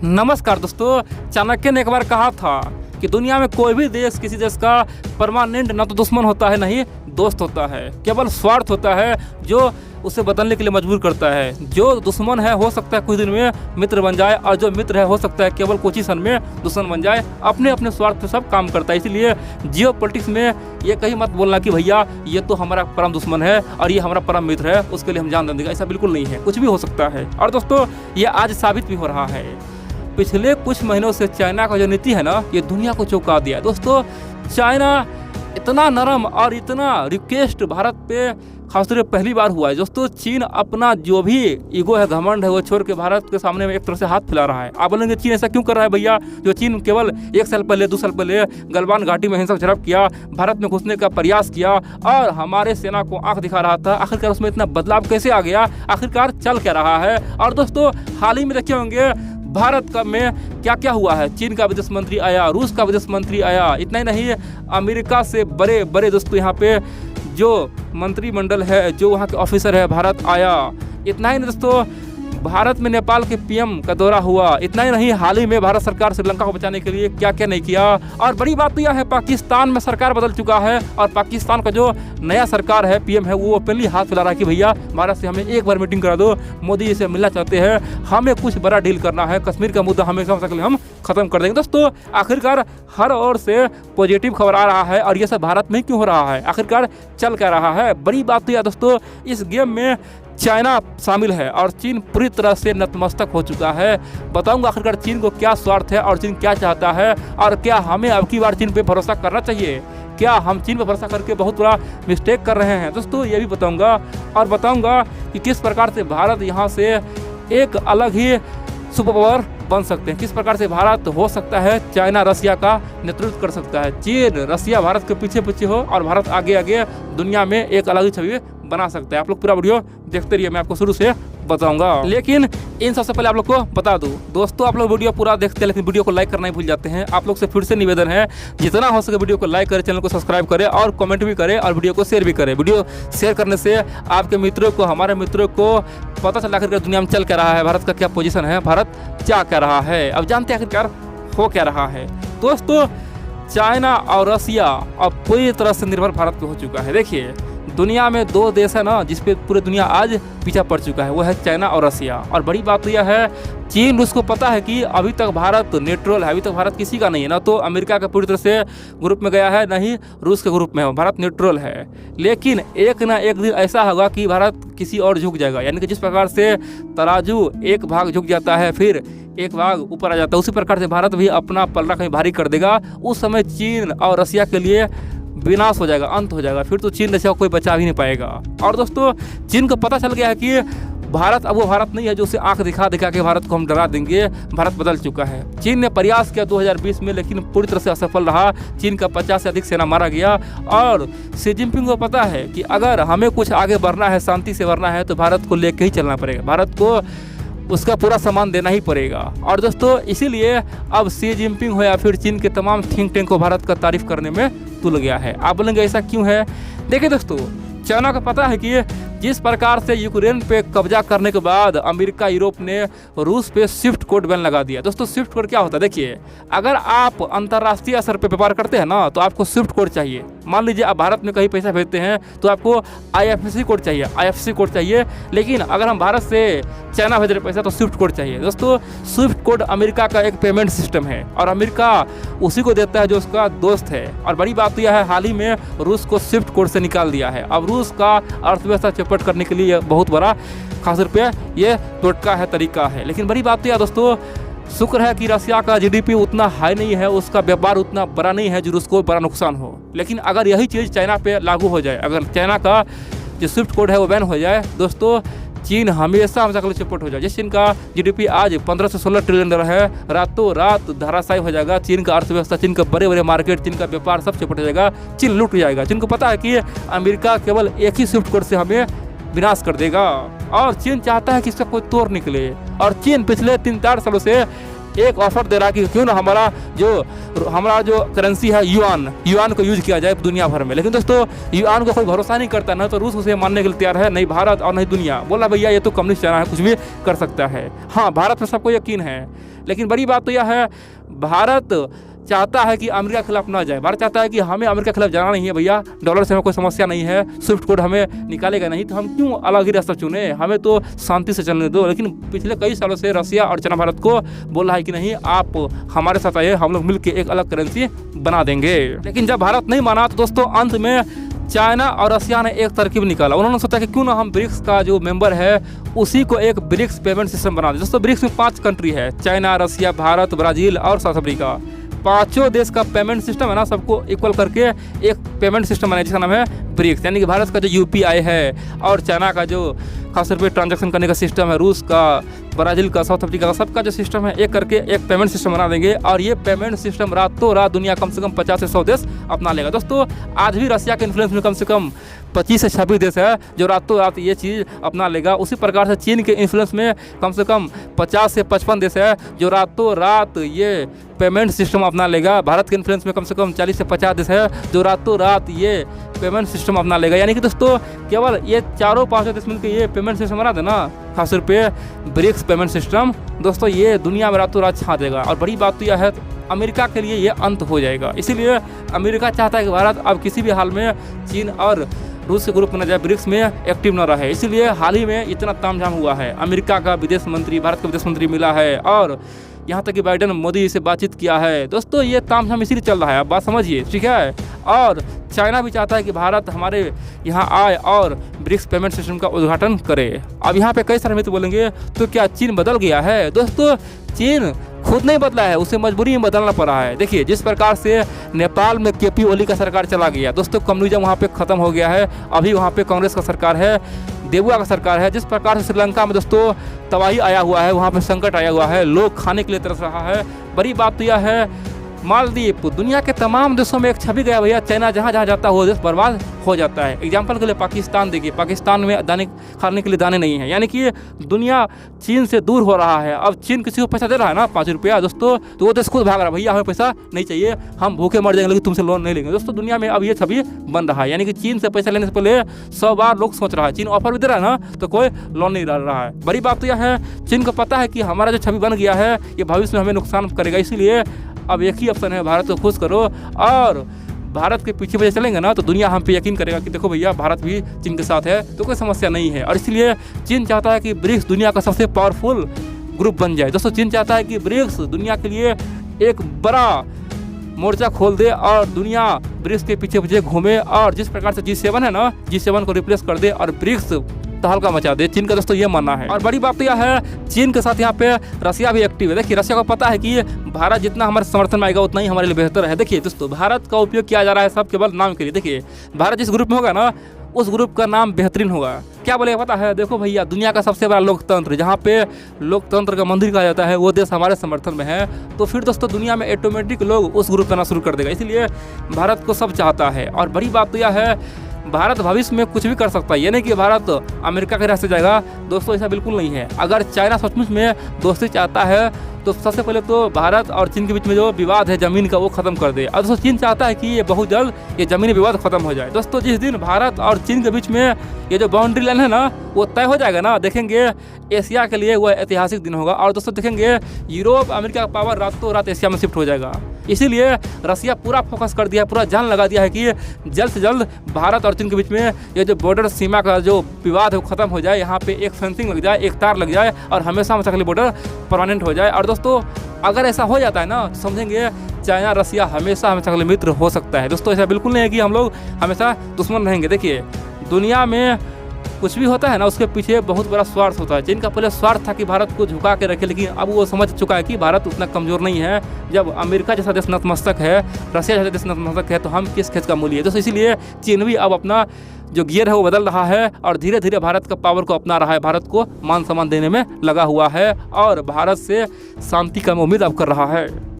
नमस्कार दोस्तों। चाणक्य ने एक बार कहा था कि दुनिया में कोई भी देश किसी देश का परमानेंट न तो दुश्मन होता है, न ही दोस्त होता है। केवल स्वार्थ होता है जो उसे बदलने के लिए मजबूर करता है। जो दुश्मन है हो सकता है कुछ दिन में मित्र बन जाए, और जो मित्र है हो सकता है केवल कुछ ही क्षण में दुश्मन बन जाए। अपने अपने स्वार्थ पे सब काम करता है। इसलिए जियो पॉलिटिक्स में ये कहीं मत बोलना कि भैया ये तो हमारा परम दुश्मन है और ये हमारा परम मित्र है, उसके लिए हम जान देंगे। ऐसा बिल्कुल नहीं है, कुछ भी हो सकता है। और दोस्तों ये आज साबित भी हो रहा है। पिछले कुछ महीनों से चाइना का जो नीति है ना, ये दुनिया को चौंका दिया। दोस्तों चाइना इतना नरम और इतना रिक्वेस्ट भारत पे खासतौर पर पहली बार हुआ है। दोस्तों चीन अपना जो भी ईगो है, घमंड है, वो छोड़ के भारत के सामने में एक तरह से हाथ फैला रहा है। आप बोलेंगे चीन ऐसा क्यों कर रहा है भैया? जो चीन केवल 1 साल पहले 2 साल पहले गलवान घाटी में हिंसक झड़प किया, भारत में घुसने का प्रयास किया और हमारे सेना को आंख दिखा रहा था, आखिरकार उसमें इतना बदलाव कैसे आ गया? आखिरकार चल क्या रहा है? और दोस्तों हाल ही में देखे होंगे भारत का में क्या क्या हुआ है। चीन का विदेश मंत्री आया, रूस का विदेश मंत्री आया, इतना ही नहीं अमेरिका से बड़े बड़े दोस्तों यहाँ पे जो मंत्रिमंडल है, जो वहाँ के ऑफिसर है, भारत आया। इतना ही नहीं दोस्तों, भारत में नेपाल के पीएम का दौरा हुआ। इतना ही नहीं, हाल ही में भारत सरकार श्रीलंका को बचाने के लिए क्या क्या नहीं किया। और बड़ी बात तो यह है पाकिस्तान में सरकार बदल चुका है और पाकिस्तान का जो नया सरकार है, पीएम है, वो ओपनली हाथ फैला रहा है कि भैया भारत से हमें एक बार मीटिंग करा दो, मोदी जी से मिलना चाहते हैं, हमें कुछ बड़ा डील करना है, कश्मीर का मुद्दा हमेशा के लिए हम खत्म कर देंगे। दोस्तों आखिरकार हर ओर से पॉजिटिव खबर आ रहा है और ये सब भारत में क्यों हो रहा है? आखिरकार चल क्या रहा है? बड़ी बात तो यह दोस्तों, इस गेम में चाइना शामिल है और चीन पूरी तरह से नतमस्तक हो चुका है। बताऊंगा आखिरकार चीन को क्या स्वार्थ है और चीन क्या चाहता है, और क्या हमें अब की बार चीन पे भरोसा करना चाहिए? क्या हम चीन पर भरोसा करके बहुत बड़ा मिस्टेक कर रहे हैं? दोस्तों ये भी बताऊंगा, और बताऊंगा कि किस प्रकार से भारत यहाँ से एक अलग ही सुपर पावर बन सकते हैं। किस प्रकार से भारत हो सकता है चाइना रसिया का नेतृत्व कर सकता है। चीन रसिया भारत के पीछे पीछे हो और भारत आगे आगे दुनिया में एक अलग ही छवि बना सकता है। आप लोग पूरा वीडियो देखते रहिए, मैं आपको शुरू से बताऊंगा। लेकिन इन सबसे पहले आप लोग को बता दूं दोस्तों, आप लोग वीडियो पूरा देखते हैं लेकिन वीडियो को लाइक करना ही भूल जाते हैं। आप लोग से फिर से निवेदन है, जितना हो सके वीडियो को लाइक करें, चैनल को सब्सक्राइब करें और कमेंट भी करें और वीडियो को शेयर भी करें। वीडियो शेयर करने से आपके मित्रों को, हमारे मित्रों को पता चला आखिरकार दुनिया में चल क्या रहा है, भारत का क्या पोजीशन है, भारत क्या क्या रहा है। अब जानते हैं आखिरकार हो क्या रहा है। दोस्तों चाइना और रसिया अब पूरी तरह से निर्भर भारत पे हो चुका है। देखिए दुनिया में 2 देश है ना जिसपे पूरी दुनिया आज पीछा पड़ चुका है, वो है चाइना और रसिया। और बड़ी बात तो यह है, चीन रूस को पता है कि अभी तक भारत न्यूट्रल है, अभी तक भारत किसी का नहीं है। ना तो अमेरिका का पूरी तरह से ग्रुप में गया है, ना ही रूस के ग्रुप में है, भारत न्यूट्रल है। लेकिन एक ना एक दिन ऐसा होगा कि भारत किसी और झुक जाएगा। यानी कि जिस प्रकार से तराजू एक भाग झुक जाता है फिर एक भाग ऊपर आ जाता है, उसी प्रकार से भारत भी अपना पलड़ा कहीं भारी कर देगा। उस समय चीन और रसिया के लिए विनाश हो जाएगा, अंत हो जाएगा। फिर तो चीन रसिया को कोई बचा भी नहीं पाएगा। और दोस्तों चीन को पता चल गया है कि भारत अब वो भारत नहीं है जो उसे आंख दिखा दिखा के भारत को हम डरा देंगे। भारत बदल चुका है। चीन ने प्रयास किया 2020 में, लेकिन पूरी तरह से असफल रहा। चीन का 50 से अधिक सेना मारा गया। और शी जिनपिंग को पता है कि अगर हमें कुछ आगे बढ़ना है, शांति से बढ़ना है, तो भारत को लेके ही चलना पड़ेगा, भारत को उसका पूरा सामान देना ही पड़ेगा। और दोस्तों इसीलिए अब शी जिनपिंग हो या फिर चीन के तमाम थिंक टैंक को भारत का तारीफ करने में तुल गया है। आप बोलेंगे ऐसा क्यों है? देखिए दोस्तों, चाइना को पता है कि जिस प्रकार से यूक्रेन पे कब्जा करने के बाद अमेरिका, यूरोप ने रूस पे स्विफ्ट कोड बैन लगा दिया। दोस्तों स्विफ्ट कोड क्या होता है? देखिए अगर आप अंतर्राष्ट्रीय स्तर पे व्यापार करते हैं ना, तो आपको स्विफ्ट कोड चाहिए। मान लीजिए आप भारत में कहीं पैसा भेजते हैं तो आपको IFSC कोड चाहिए, IFSC कोड चाहिए। लेकिन अगर हम भारत से चाइना भेज रहे पैसा तो स्विफ्ट कोड चाहिए। दोस्तों स्विफ्ट कोड अमेरिका का एक पेमेंट सिस्टम है और अमेरिका उसी को देता है जो उसका दोस्त है। और बड़ी बात तो यह है, हाल ही में रूस को स्विफ्ट कोड से निकाल दिया है। अब रूस का अर्थव्यवस्था चौपट करने के लिए बहुत बड़ा खास तौर पे ये टोटका है, तरीका है। लेकिन बड़ी बात तो यह दोस्तों, शुक्र है कि रसिया का GDP उतना हाई नहीं है, उसका व्यापार उतना बड़ा नहीं है जो रूस को बड़ा नुकसान हो। लेकिन अगर यही चीज़ चाइना पे लागू हो जाए, अगर चाइना का जो स्विफ्ट कोड है वो बैन हो जाए, दोस्तों चीन हमेशा हमेशा के लिए चौपट हो जाए। जिस चीन का GDP आज 15 से 16 ट्रिलियन डॉलर है, रातों रात धराशायी हो जाएगा। चीन का अर्थव्यवस्था, चीन का बड़े बड़े मार्केट, चीन का व्यापार सब चौपट हो जाएगा। चीन लूट जाएगा। चीन को पता है कि अमेरिका केवल एक ही स्विफ्ट कोड से हमें विनाश कर देगा और चीन चाहता है कि इसका कोई तोड़ निकले। और चीन पिछले 3-4 सालों से एक ऑफर दे रहा है कि क्यों ना हमारा जो करेंसी है युआन को यूज किया जाए दुनिया भर में। लेकिन दोस्तों युआन को कोई भरोसा नहीं करता, ना तो रूस उसे मानने के लिए तैयार है, नहीं भारत और नहीं दुनिया। बोला भैया ये तो कम्युनिस्ट चाइना है, कुछ भी कर सकता है। हाँ, भारत में सबको यकीन है, लेकिन बड़ी बात तो यह है भारत चाहता है कि अमेरिका के खिलाफ ना जाए। भारत चाहता है कि हमें अमेरिका के खिलाफ जाना नहीं है भैया, डॉलर से हमें कोई समस्या नहीं है, स्विफ्ट कोड हमें निकालेगा नहीं, तो हम क्यों अलग ही रास्ता चुने, हमें तो शांति से चलने दो। लेकिन पिछले कई सालों से रसिया और चाइना भारत को बोल रहा है कि नहीं, आप हमारे साथ आइए, हम लोग मिलकर एक अलग करेंसी बना देंगे। लेकिन जब भारत नहीं माना तो दोस्तों अंत में चाइना और रसिया ने एक तरकीब निकाला। उन्होंने सोचा कि क्यों ना हम ब्रिक्स का जो मेंबर है उसी को एक ब्रिक्स पेमेंट सिस्टम बना दें। दोस्तों ब्रिक्स में 5 कंट्री है, चाइना, रसिया, भारत, ब्राज़ील और साउथ अफ्रीका। पांचों देश का पेमेंट सिस्टम है ना, सबको इक्वल करके एक पेमेंट सिस्टम बनाया जिसका नाम है ब्रिक्स। यानी कि भारत का जो यूपीआई है और चाइना का जो खास तौर पर ट्रांजैक्शन करने का सिस्टम है, रूस का, ब्राज़ील का, साउथ अफ्रीका का, सबका जो सिस्टम है एक करके एक पेमेंट सिस्टम बना देंगे। और ये पेमेंट सिस्टम रातों रात दुनिया कम से कम 50 से 100 देश अपना लेगा। दोस्तों आज भी रसिया के इन्फ्लुएंस में कम से कम 25 से 26 देश है जो रातों रात ये चीज़ अपना लेगा। उसी प्रकार से चीन के इन्फ्लुएंस में कम से कम 50 से 55 देश है जो रातों रात ये पेमेंट सिस्टम अपना लेगा। भारत के इन्फ्लुएंस में कम से कम 40 से 50 देश है जो रातों रात ये पेमेंट सिस्टम अपना लेगा। यानी कि दोस्तों केवल ये 4-5 देश मिलकर ये पेमेंट सिस्टम बना देना, खास तौर पे ब्रिक्स पेमेंट सिस्टम, दोस्तों ये दुनिया में रातों रात छा देगा। और बड़ी बात तो यह है अमेरिका के लिए ये अंत हो जाएगा। इसीलिए अमेरिका चाहता है कि भारत अब किसी भी हाल में चीन और रूस के ग्रुप में न जाए, ब्रिक्स में एक्टिव न रहे। इसीलिए हाल ही में इतना तामझाम हुआ है। अमेरिका का विदेश मंत्री, भारत का विदेश मंत्री मिला है और यहाँ तक कि बाइडेन मोदी से बातचीत किया है। दोस्तों ये तामझाम इसीलिए चल रहा है, आप बात समझिए, ठीक है। और चाइना भी चाहता है कि भारत हमारे यहाँ आए और ब्रिक्स पेमेंट सिस्टम का उद्घाटन करे। अब यहाँ पे कई सारे मित्र बोलेंगे तो क्या चीन बदल गया है? दोस्तों चीन खुद नहीं बदला है, उसे मजबूरी में बदलना पड़ा है। देखिए जिस प्रकार से नेपाल में केपी ओली का सरकार चला गया, दोस्तों कम्युनिज्म वहाँ पे ख़त्म हो गया है, अभी वहाँ पे कांग्रेस का सरकार है, देबुआ का सरकार है। जिस प्रकार से श्रीलंका में दोस्तों तबाही आया हुआ है, वहाँ पे संकट आया हुआ है, लोग खाने के लिए तरस रहा है। बड़ी बात तो यह है मालदीव दुनिया के तमाम देशों में एक छवि गया भैया, चाइना जहाँ जहाँ जाता है वो देश बर्बाद हो जाता है। एग्जाम्पल के लिए पाकिस्तान देखिए, पाकिस्तान में दाने खाने के लिए दाने नहीं है। यानी कि दुनिया चीन से दूर हो रहा है। अब चीन किसी को पैसा दे रहा है ना 5 रुपया दोस्तों, तो वो देश खुद भाग रहा है, भैया हमें पैसा नहीं चाहिए, हम भूखे मर जाएंगे लेकिन तुमसे लोन नहीं लेंगे। दोस्तों दुनिया में अब ये छवि बन रहा है। यानी कि चीन से पैसा लेने से पहले 100 बार लोग सोच रहा है। चीन ऑफर भी दे रहा है ना तो कोई लोन नहीं डाल रहा है। बड़ी बात तो यह है चीन को पता है कि हमारा जो छवि बन गया है ये भविष्य में हमें नुकसान करेगा। इसीलिए अब एक ही ऑप्शन है, भारत को खुश करो। और भारत के पीछे पीछे चलेंगे ना तो दुनिया हम पे यकीन करेगा कि देखो भैया भारत भी चीन के साथ है, तो कोई समस्या नहीं है। और इसलिए चीन चाहता है कि ब्रिक्स दुनिया का सबसे पावरफुल ग्रुप बन जाए। दोस्तों चीन चाहता है कि ब्रिक्स दुनिया के लिए एक बड़ा मोर्चा खोल दे और दुनिया ब्रिक्स के पीछे पीछे घूमे। और जिस प्रकार से G7 है ना, G7 को रिप्लेस कर दे और ब्रिक्स तहलका मचा दे। चीन का दोस्तों ये मानना है। और बड़ी बात तो यह है चीन के साथ यहाँ पे रसिया भी एक्टिव है। देखिए रसिया को पता है कि भारत जितना हमारे समर्थन में आएगा उतना ही हमारे लिए बेहतर है। देखिए दोस्तों भारत का उपयोग किया जा रहा है सब केवल नाम के लिए। देखिए भारत जिस ग्रुप में होगा ना उस ग्रुप का नाम बेहतरीन होगा। क्या बोलेगा पता है? देखो भैया दुनिया का सबसे बड़ा लोकतंत्र, जहाँ पे लोकतंत्र का मंदिर कहा जाता है, वो देश हमारे समर्थन में है, तो फिर दोस्तों दुनिया में ऑटोमेटिक लोग उस ग्रुप करना शुरू कर देगा। इसलिए भारत को सब चाहता है। और बड़ी बात तो यह है भारत भविष्य में कुछ भी कर सकता है। ये नहीं कि भारत अमेरिका के रास्ते जाएगा, दोस्तों ऐसा बिल्कुल नहीं है। अगर चाइना सचमुच में दोस्ती चाहता है तो सबसे पहले तो भारत और चीन के बीच में जो विवाद है ज़मीन का वो ख़त्म कर दे। और दोस्तों चीन चाहता है कि ये बहुत जल्द ये ज़मीनी विवाद ख़त्म हो जाए। दोस्तों जिस दिन भारत और चीन के बीच में ये जो बाउंड्री लाइन है ना वो तय हो जाएगा ना, देखेंगे एशिया के लिए वो ऐतिहासिक दिन होगा। और दोस्तों देखेंगे यूरोप अमेरिका का पावर रातों रात एशिया में शिफ्ट हो जाएगा। इसीलिए रसिया पूरा फोकस कर दिया है, पूरा जान लगा दिया है कि जल्द से जल्द भारत और चीन के बीच में ये जो बॉर्डर सीमा का जो विवाद है वो ख़त्म हो जाए, यहाँ पे एक फेंसिंग लग जाए, एक तार लग जाए और हमेशा हमेशा के लिए बॉर्डर परमानेंट हो जाए। और दोस्तों अगर ऐसा हो जाता है ना तो समझेंगे चाइना रसिया हमेशा हमेशा के लिए मित्र हो सकता है। दोस्तों ऐसा बिल्कुल नहीं है कि हम लोग हमेशा दुश्मन रहेंगे। देखिए दुनिया में कुछ भी होता है ना उसके पीछे बहुत बड़ा स्वार्थ होता है। चीन का पहले स्वार्थ था कि भारत को झुका के रखे, लेकिन अब वो समझ चुका है कि भारत उतना कमज़ोर नहीं है। जब अमेरिका जैसा देश नतमस्तक है, रसिया जैसा देश नतमस्तक है, तो हम किस खेत का मूल्य है। दोस्तों इसीलिए चीन भी अब अपना जो गियर है वो बदल रहा है और धीरे धीरे भारत का पावर को अपना रहा है, भारत को मान सम्मान देने में लगा हुआ है और भारत से शांति का उम्मीद अब कर रहा है।